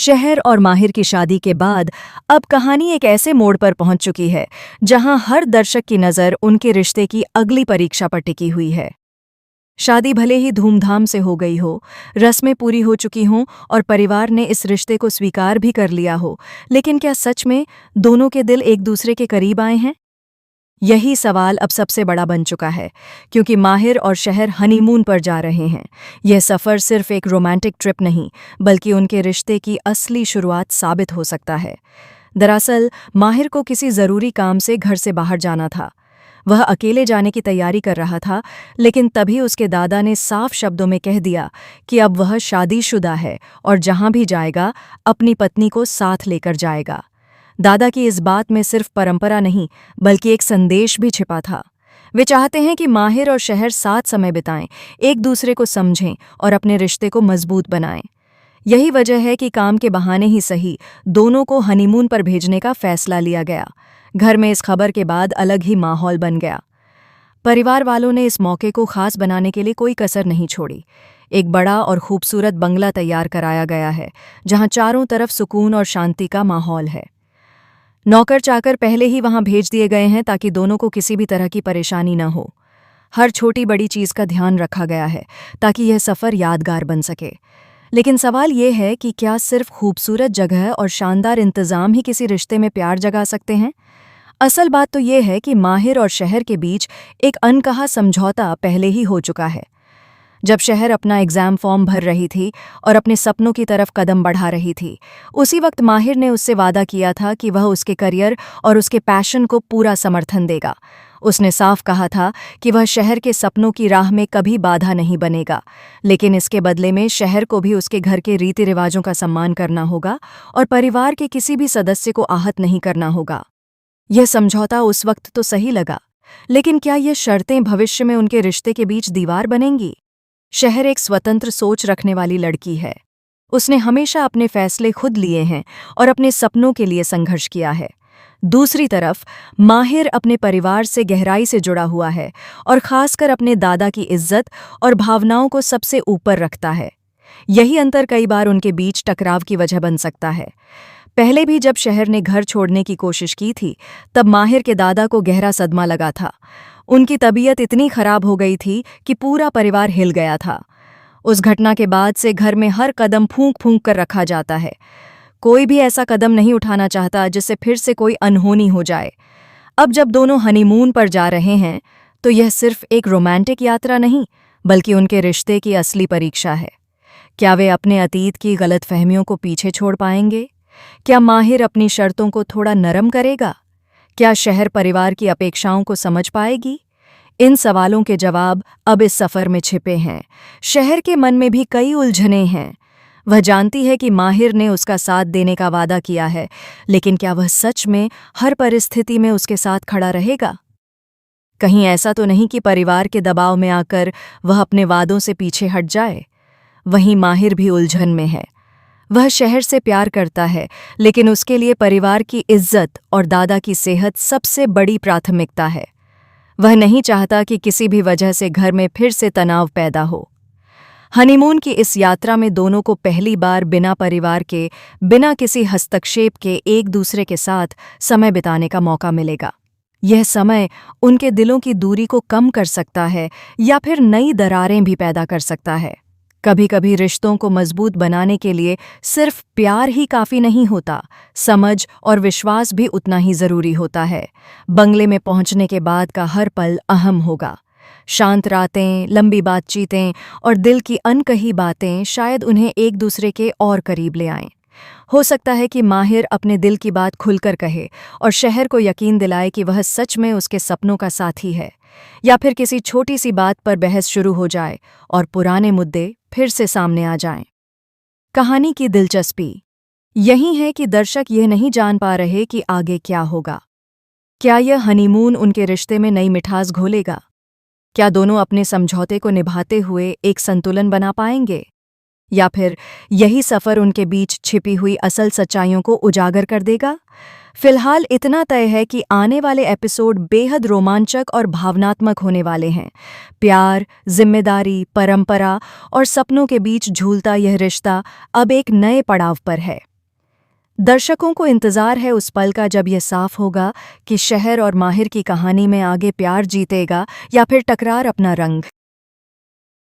शहर और माहिर की शादी के बाद अब कहानी एक ऐसे मोड़ पर पहुंच चुकी है जहां हर दर्शक की नज़र उनके रिश्ते की अगली परीक्षा पर टिकी हुई है। शादी भले ही धूमधाम से हो गई हो, रस्में पूरी हो चुकी हों और परिवार ने इस रिश्ते को स्वीकार भी कर लिया हो, लेकिन क्या सच में दोनों के दिल एक दूसरे के करीब आए हैं? यही सवाल अब सबसे बड़ा बन चुका है, क्योंकि माहिर और शहर हनीमून पर जा रहे हैं। यह सफ़र सिर्फ एक रोमांटिक ट्रिप नहीं, बल्कि उनके रिश्ते की असली शुरुआत साबित हो सकता है। दरअसल माहिर को किसी ज़रूरी काम से घर से बाहर जाना था। वह अकेले जाने की तैयारी कर रहा था, लेकिन तभी उसके दादा ने साफ शब्दों में कह दिया कि अब वह शादीशुदा है और जहां भी जाएगा अपनी पत्नी को साथ लेकर जाएगा। दादा की इस बात में सिर्फ परंपरा नहीं, बल्कि एक संदेश भी छिपा था। वे चाहते हैं कि माहिर और शहर साथ समय बिताएं, एक दूसरे को समझें और अपने रिश्ते को मजबूत बनाएं। यही वजह है कि काम के बहाने ही सही, दोनों को हनीमून पर भेजने का फैसला लिया गया। घर में इस खबर के बाद अलग ही माहौल बन गया। परिवार वालों ने इस मौके को खास बनाने के लिए कोई कसर नहीं छोड़ी। एक बड़ा और खूबसूरत बंगला तैयार कराया गया है, जहां चारों तरफ सुकून और शांति का माहौल है। नौकर चाकर पहले ही वहां भेज दिए गए हैं ताकि दोनों को किसी भी तरह की परेशानी न हो। हर छोटी बड़ी चीज का ध्यान रखा गया है ताकि यह सफर यादगार बन सके। लेकिन सवाल यह है कि क्या सिर्फ खूबसूरत जगह और शानदार इंतजाम ही किसी रिश्ते में प्यार जगा सकते हैं? असल बात तो यह है कि माहिर और शहर के बीच एक अनकहा समझौता पहले ही हो चुका है। जब शहर अपना एग्जाम फॉर्म भर रही थी और अपने सपनों की तरफ कदम बढ़ा रही थी, उसी वक्त माहिर ने उससे वादा किया था कि वह उसके करियर और उसके पैशन को पूरा समर्थन देगा। उसने साफ कहा था कि वह शहर के सपनों की राह में कभी बाधा नहीं बनेगा, लेकिन इसके बदले में शहर को भी उसके घर के रीति रिवाजों का सम्मान करना होगा और परिवार के किसी भी सदस्य को आहत नहीं करना होगा। यह समझौता उस वक्त तो सही लगा, लेकिन क्या ये शर्तें भविष्य में उनके रिश्ते के बीच दीवार बनेंगी? शहर एक स्वतंत्र सोच रखने वाली लड़की है। उसने हमेशा अपने फैसले खुद लिए हैं और अपने सपनों के लिए संघर्ष किया है। दूसरी तरफ माहिर अपने परिवार से गहराई से जुड़ा हुआ है और खासकर अपने दादा की इज्जत और भावनाओं को सबसे ऊपर रखता है। यही अंतर कई बार उनके बीच टकराव की वजह बन सकता है। पहले भी जब शहर ने घर छोड़ने की कोशिश की थी, तब माहिर के दादा को गहरा सदमा लगा था। उनकी तबीयत इतनी खराब हो गई थी कि पूरा परिवार हिल गया था। उस घटना के बाद से घर में हर कदम फूंक फूंक कर रखा जाता है। कोई भी ऐसा कदम नहीं उठाना चाहता जिससे फिर से कोई अनहोनी हो जाए। अब जब दोनों हनीमून पर जा रहे हैं, तो यह सिर्फ एक रोमांटिक यात्रा नहीं, बल्कि उनके रिश्ते की असली परीक्षा है। क्या वे अपने अतीत की गलतफहमियों को पीछे छोड़ पाएंगे? क्या माहिर अपनी शर्तों को थोड़ा नरम करेगा? क्या शहर परिवार की अपेक्षाओं को समझ पाएगी? इन सवालों के जवाब अब इस सफ़र में छिपे हैं। शहर के मन में भी कई उलझनें हैं। वह जानती है कि माहिर ने उसका साथ देने का वादा किया है, लेकिन क्या वह सच में हर परिस्थिति में उसके साथ खड़ा रहेगा? कहीं ऐसा तो नहीं कि परिवार के दबाव में आकर वह अपने वादों से पीछे हट जाए? वहीं माहिर भी उलझन में है। वह शहर से प्यार करता है, लेकिन उसके लिए परिवार की इज्जत और दादा की सेहत सबसे बड़ी प्राथमिकता है। वह नहीं चाहता कि किसी भी वजह से घर में फिर से तनाव पैदा हो। हनीमून की इस यात्रा में दोनों को पहली बार बिना परिवार के, बिना किसी हस्तक्षेप के एक दूसरे के साथ समय बिताने का मौका मिलेगा। यह समय उनके दिलों की दूरी को कम कर सकता है या फिर नई दरारें भी पैदा कर सकता है। कभी कभी रिश्तों को मजबूत बनाने के लिए सिर्फ प्यार ही काफ़ी नहीं होता, समझ और विश्वास भी उतना ही ज़रूरी होता है। बंगले में पहुंचने के बाद का हर पल अहम होगा। शांत रातें, लंबी बातचीतें और दिल की अनकही बातें शायद उन्हें एक दूसरे के और करीब ले आएं। हो सकता है कि माहिर अपने दिल की बात खुलकर कहे और शहर को यकीन दिलाए कि वह सच में उसके सपनों का साथी है। या फिर किसी छोटी सी बात पर बहस शुरू हो जाए और पुराने मुद्दे फिर से सामने आ जाएं। कहानी की दिलचस्पी यही है कि दर्शक यह नहीं जान पा रहे कि आगे क्या होगा। क्या यह हनीमून उनके रिश्ते में नई मिठास घोलेगा? क्या दोनों अपने समझौते को निभाते हुए एक संतुलन बना पाएंगे? या फिर यही सफ़र उनके बीच छिपी हुई असल सच्चाइयों को उजागर कर देगा? फिलहाल इतना तय है कि आने वाले एपिसोड बेहद रोमांचक और भावनात्मक होने वाले हैं। प्यार, जिम्मेदारी, परंपरा और सपनों के बीच झूलता यह रिश्ता अब एक नए पड़ाव पर है। दर्शकों को इंतजार है उस पल का जब यह साफ होगा कि शहर और माहिर की कहानी में आगे प्यार जीतेगा या फिर टकरार अपना रंग।